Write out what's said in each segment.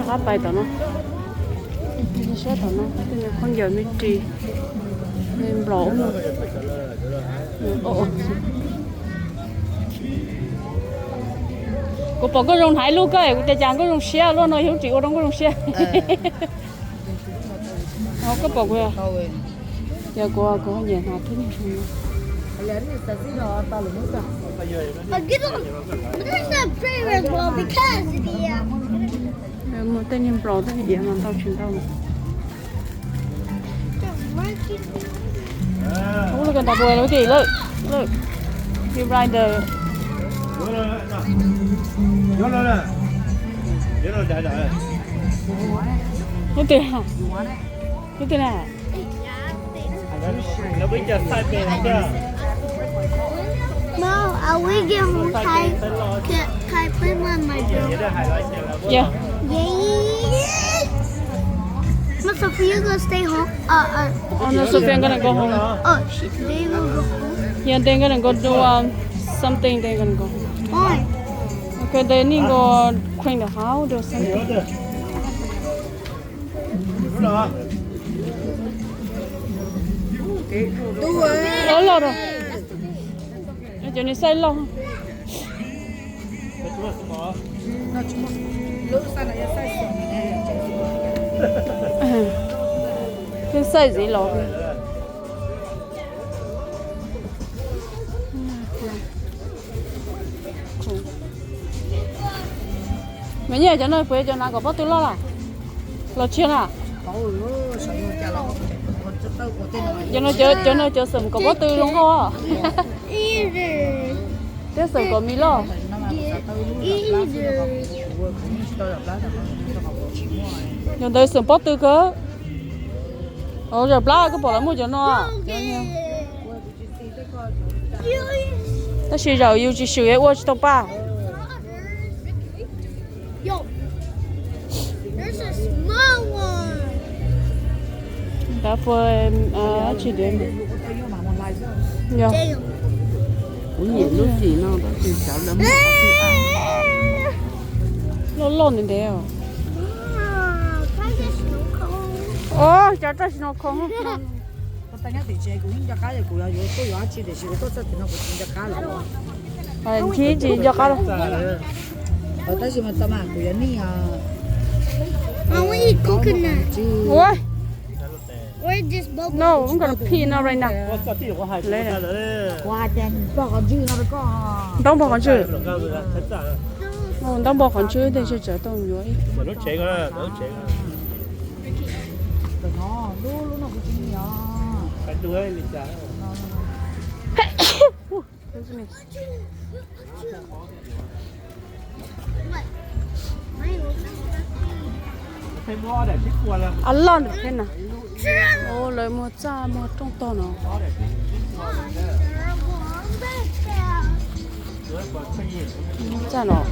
các bài tao nó đi xe tao nó bây giờ con giờ mới trì nên lỗ luôn cô bỏ cái rồng hải luôn cái để chàng cái rồng xe luôn nó hiểu chịu trong cái rồng xe họ có bỏ quên giờ cô nhà họ thứ gì But get on. But there's that prayer well because một tên nhân pro tên gì mà tao chuyển tao không là cần tao bồi nó kì lợi lợi you rider nó tiền hả nó tiền à nó bây giờ sai tiền chưa No, we get home Kai play with my girl. Yeah. Yeah. But Sophia gonna stay home. Oh no, Sophia gonna go home. They will go home. Yeah, they're gonna go do something. They're gonna go home. Why? Okay, they need to go clean the house or something. Lâu rồi. Cho nên say lâu. Cái say gì lâu. Mấy nhà cho nó quê cho nó có bao nhiêu lo lo chuyện à? Cho nó sớm có bao nhiêu luôn không? Either. Thế sớm có mi lo. Either. Nhưng đây sớm bao nhiêu cơ? Rồi bla cái bỏ lại mua cho nó. Ta chỉ rồi yêu chỉ sửa qua cho ba. Yo, there's a small one. Đã phơi chỉ đến. Dạ. cũng nhiều lúc gì nó đó thì sợ lắm nó lon đến đấy à ồ chả ta nó không ta nhắc thì chơi cũng cho cá rồi cũng là tôi nói chỉ để tôi sẽ thì nó cũng cho cá rồi chỉ cho cá rồi ở đây mà ta mà cũng như I want to eat coconut. ôi Or just bubble. no I'm gonna pee now right now qua trên bỏ con dư nó có đông bỏ con chữ đông bỏ con chữ để cho chở đông rồi nó chạy cái nó chạy nó luôn nó cũng chỉ nhỏ cái đuôi lịch trả thấy mua để thích quần à ăn lon được thế nào ô lời mua cha mua trong to nó mua cha nó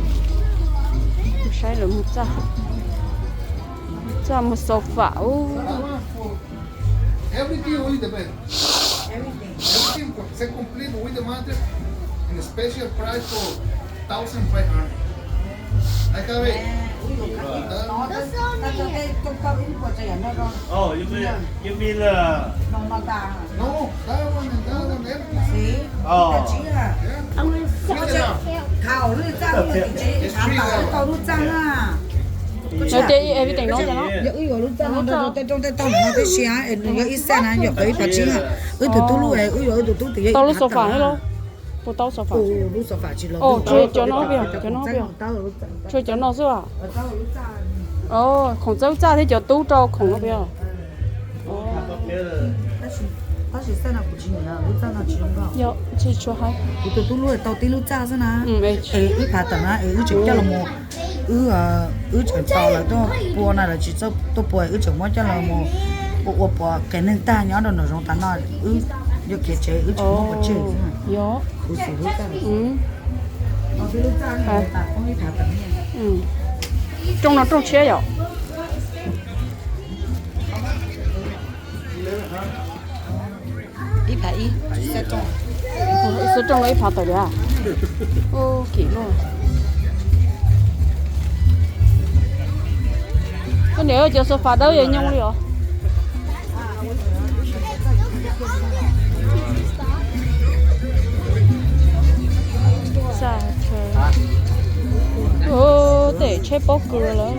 sai rồi mua cha mua sofa ô Everything only the bed. Everything se complete with the mattress and a special price for 1,500. I have it. oh you mean là No, that one and that one, everything. oh khảo lưỡi răng thì chế khám bảo khảo lưỡi răng à nó chơi everything nó cho nó giờ ý lưỡi răng nó trong tay tao nó cái xe nó ít xe này giờ phải phải chính à từ từ lưỡi ấy từ từ từ tao lúc sofa hết luôn bộ tao sofa lưỡi sofa chỉ là chơi cho nó biểu chơi cho nó rồi à không cháu cha thì cho tú trâu không nó biểu ta chỉ xe nào cũng chỉ là lưỡi răng nào chỉ không có yo chỉ cho hai từ từ lưỡi tao tí lưỡi răng thế nào ấy ít phá tận á ít chỉ cho là một ít chỉ tao là tôi bùa này là chỉ cho tôi bùa ít chỉ muốn cho là một bộ cái nền ta nhớ đâu nó giống ta nói giờ kia chơi ít chỉ muốn một chơi yo cứ xử lý ta nó cái lưỡi răng này ta không ít phá tận nha trong nó trong chế yo ít phải ít sẽ trong số trong lấy phá tới đấy à ô kỹ luôn cái nếu cho số phá đâu vậy nhung liệu sao trời ô để chơi bóng cười rồi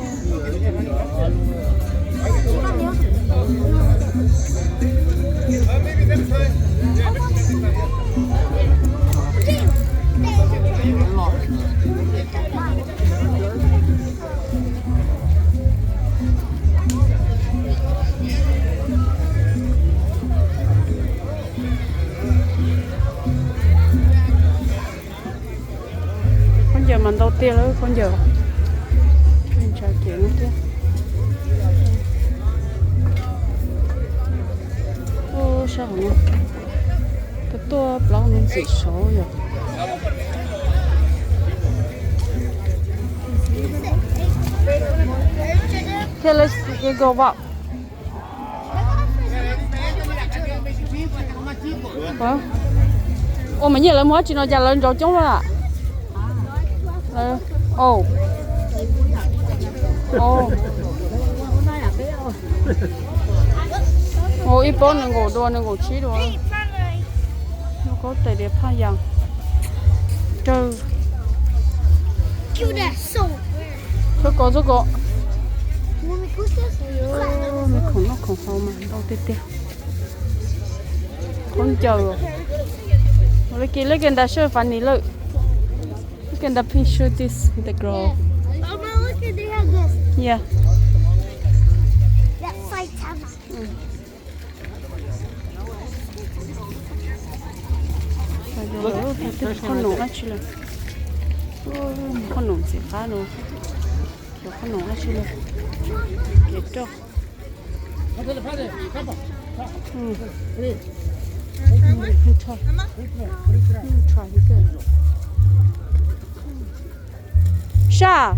con giờ mình đầu tiên đó con giờ mình chờ chuyện nó kia ô sao hả cái tua bao nên chỉ số rồi thế là cái go vào hả ô mà nhớ là mỗi chuyện nó trả lên rồi chúng là ồ ồ ồ ít bốn nên ngủ đua nên ngủ chí đua nó có thể để pha giang chơi cho có mình không nó không mà đâu tê tê con chờ rồi kia lấy cái đá sơ phản ní lợi look at the pink shirt this the girl Oh, no, look at they have this. yeah That's like Tama. con nổ chứ là con nổ gì phá nổ con nổ chứ là cái trâu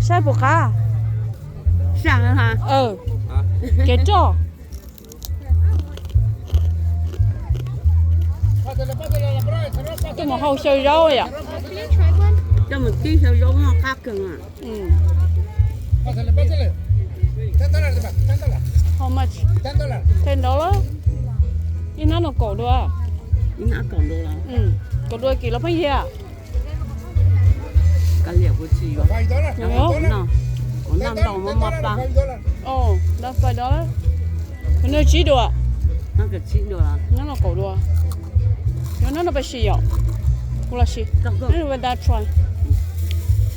sa bộ cá hả cái trâu cái mà hậu sợi rau vậy cho mình tí sợi rau nó khác cường à how much $10 in nó cổ đua nhưng nó còn đồ là cổ đua kỳ là mấy giờ cái liệu của chị rồi nhớ nào có $5 một mặt là oh that's $5 nó chỉ đua nó cái chị đồ là nó cổ đua nó bị xì nhở cũng là xì nó là đã try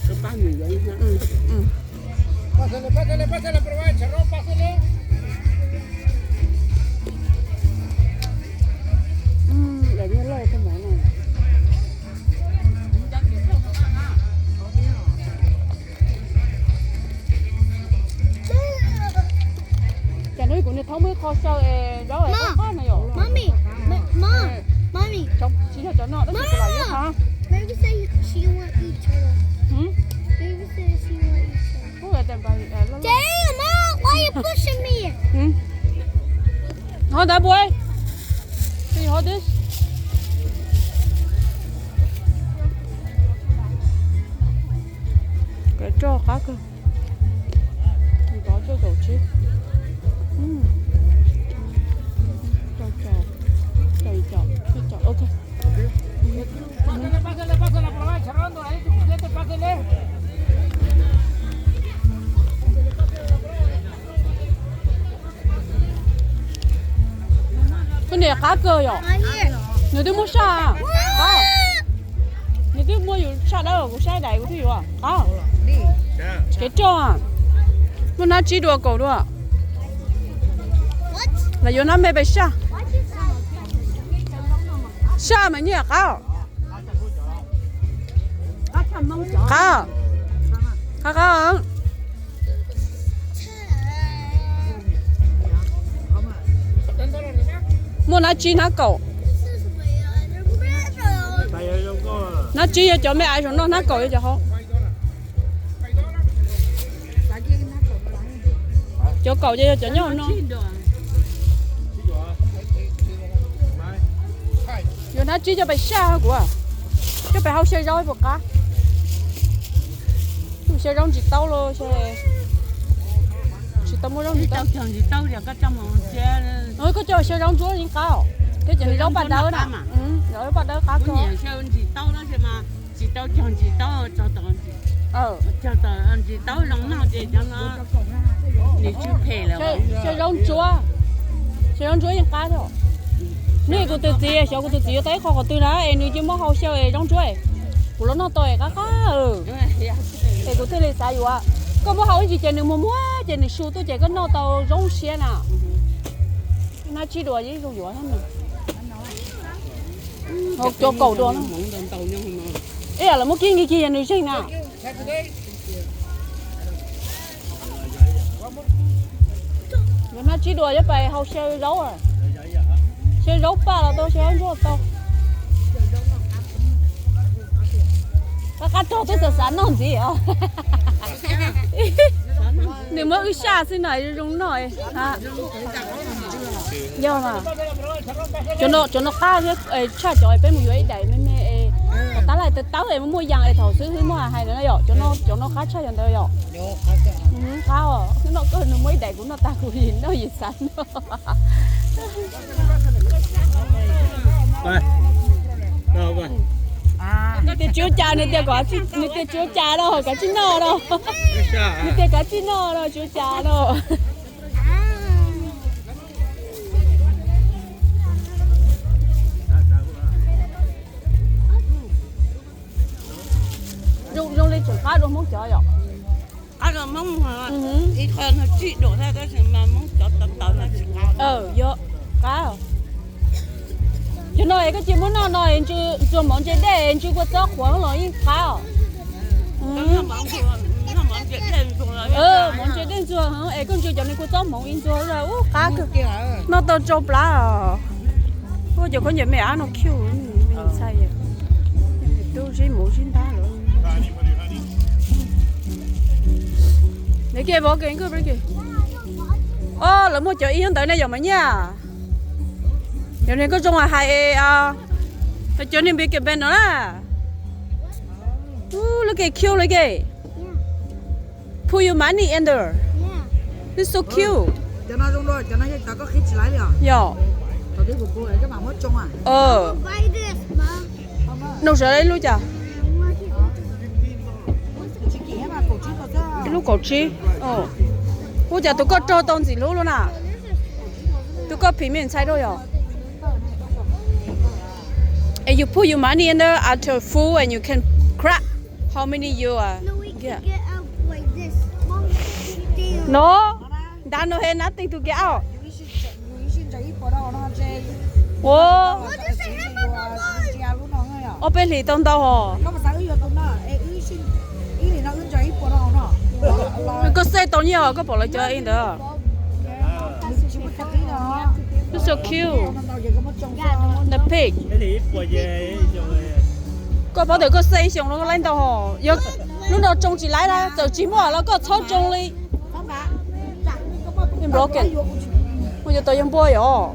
cái ba người vậy ha Pásale, aprovecha, no, pásale. để như lâu cái món này chả nói cũng như thống mới kho sơ đó là có này rồi Mommy, Mommy. trong chỉ là cho nó đó chỉ là vậy hả Maybe say she won't eat turtle. Maybe say she won't eat turtle. không phải đem bài Damn, Mom, why are you pushing me? hold that boy see hold this cái trò khác cơ mình có cho dầu chứ cho ok Pásale, aprovecha, Rondo, ahí tu cliente, pásale. cái này cá cơ rồi người tôi mua sa có người tôi muaอยู่sa đâu cũng sa đầy cũng thì rồi có cái trò à nó nói chỉ đùa cầu đùa là vô nó mê bị sa sa mà như là có mua nó chỉ nó cầu nó chỉ cho mấy ai rồi nó cầu cho họ cho cầu cho nhau nó rồi nó chỉ cho bài xa của cái bài hậu xe roi một cá xe rong chỉ tao luôn xe chỉ tao tao mua rong gì tao chẳng gì tao giờ có trong một xe ơi có cho xe rong chúa những cao cái chuyện rong bắt đầu nè rồi bắt đầu cá có cơ nhiều xe gì tao đó chứ mà chỉ tao chẳng gì tao cho tao gì cho tao ăn gì tao lòng nào để cho nó để chịu phê là xe rong chúa những cá thôi nè cô tự gì cháu cô tự gì tới kho của tôi đó em nuôi chứ mất hậu xe rong chúa của nó tôi cá thì cô thấy là sao vậy có mất hậu gì chơi nữa mua chơi nữa số tôi chơi cái nó tàu rong xe nè nó chỉ đùa gì rong chúa hết nè hoặc cho cầu đùa nó ấy là một cái kia nữ sinh nè rồi nó chỉ đùa cho bài hậu xe rấu à xe rấu ba là tôi xe rấu to các trò tôi sẽ sẵn làm gì à nếu mà cứ xa xin này rung nổi hả do mà cho nó khá chứ cha chọi bên một dưới đẩy mấy mẹ ta lại tao em mua vàng em thầu xứ thứ mua hay là nó cho nó khá cha cho nó rồi khá à nó có nó mới đẩy của nó ta cũng gì nó gì sẵn Rồi. nè tiêu chúa cha nè tiêu quả nè tiêu chúa cha đâu cả chín nọ đâu nè tiêu cả chín nọ đâu chúa cha đâu dùng lên chuẩn khá rồi muốn chơi rồi ăn rồi mong mà ít hơn nó chỉ đổ ra cái gì mà mong cho tao nó chỉ vô cá rồi chứ nói cái chuyện muốn nói anh chưa món chơi đây anh chưa có cho khoáng rồi anh cá rồi món chơi đen chưa hả em con chưa cho nên có cho món anh chưa rồi cá cơ nó to cho lá à ôi giờ có nhiều mẹ ăn nó kêu mình sai vậy tôi chỉ mua xin ta rồi để kia bỏ cái cái kìa là mua chợ yên tới đây giờ mà nha giờ này có trong là hai phải cho nên biết cái bên đó là look at cute like it put your money in there it's so cute cho nó rung rồi cho nó có khít lại rồi yo tao thấy của cô ấy các bạn mất trong à Buy this, Mom. nấu sợ đấy luôn chả chỉ kỹ mà cổ trí có ra cái lúc cổ chi cô chả tôi có cho tông gì luôn à tôi có phím miền sai rồi and you put your money in there after full and you can crack how many you are No, we can get out like this. Mom, damn. no that no have nothing to get out What does it have on the line? ở bên lì tông đâu hả có xe tông nhiều có bỏ lại cho anh đó it's so cute the pig Cái thì bỏ về rồi. có bảo được có xe xong nó có lên đâu hả giờ lúc đầu trông chỉ lái ra giờ chỉ mua nó có超trông đi em broken bây giờ tôi em bôi rồi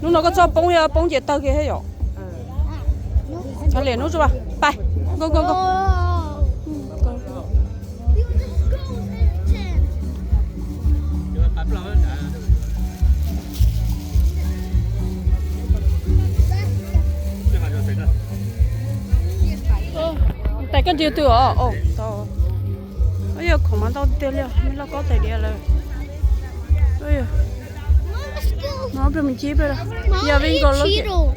lúc nào có cho bông gì tao kia hết rồi cho liền nút cho bà bye go go go Rồi bấm lo đã. Cái hàng rồi thấy đó. tại cái điều từ tao bây giờ không ăn tao tiêu liệu mình là có thể đi rồi bây giờ Let's go. nó phải mình chỉ bây giờ Mom, giờ I mình eat còn lúc Cheetos.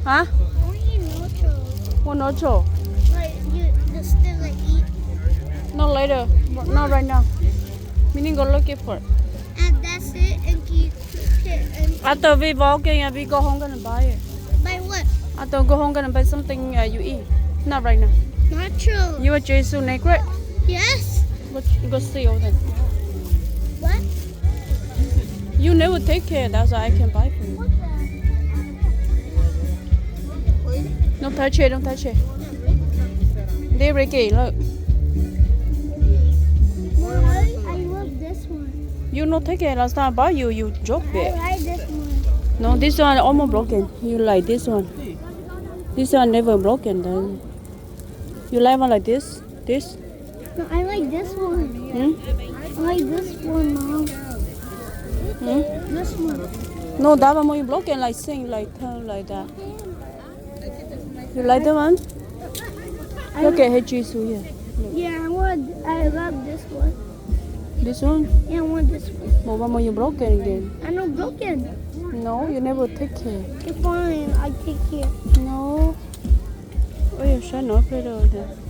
hả I eat nachos. muốn nói chỗ Like the stuff I eat. not later not right now we need to go looking for it And that's it. And keep it. And after we walking and we go home gonna buy it by what? after go home gonna buy something you eat not right now Nachos. you are Jesu Negret Yes. go see all that What? you never take care that's why I can buy for you don't touch it they Ricky look Mom, I love this one. you not take care last time I bought you drop I it like this one. no this one almost broken you like this one never broken then You like one like this? This? No, I like this one. Hmm? I like this one, Mom. Hmm? This one. No, that one more you broken like sing like turn like that. You like that one? Look at her Jisoo here. Yeah, I love this one. This one? Yeah, I want this one. Well, one more you broken again. I know broken. No, you never take care. Okay, fine. I take care. No. Oh, you should not play over there.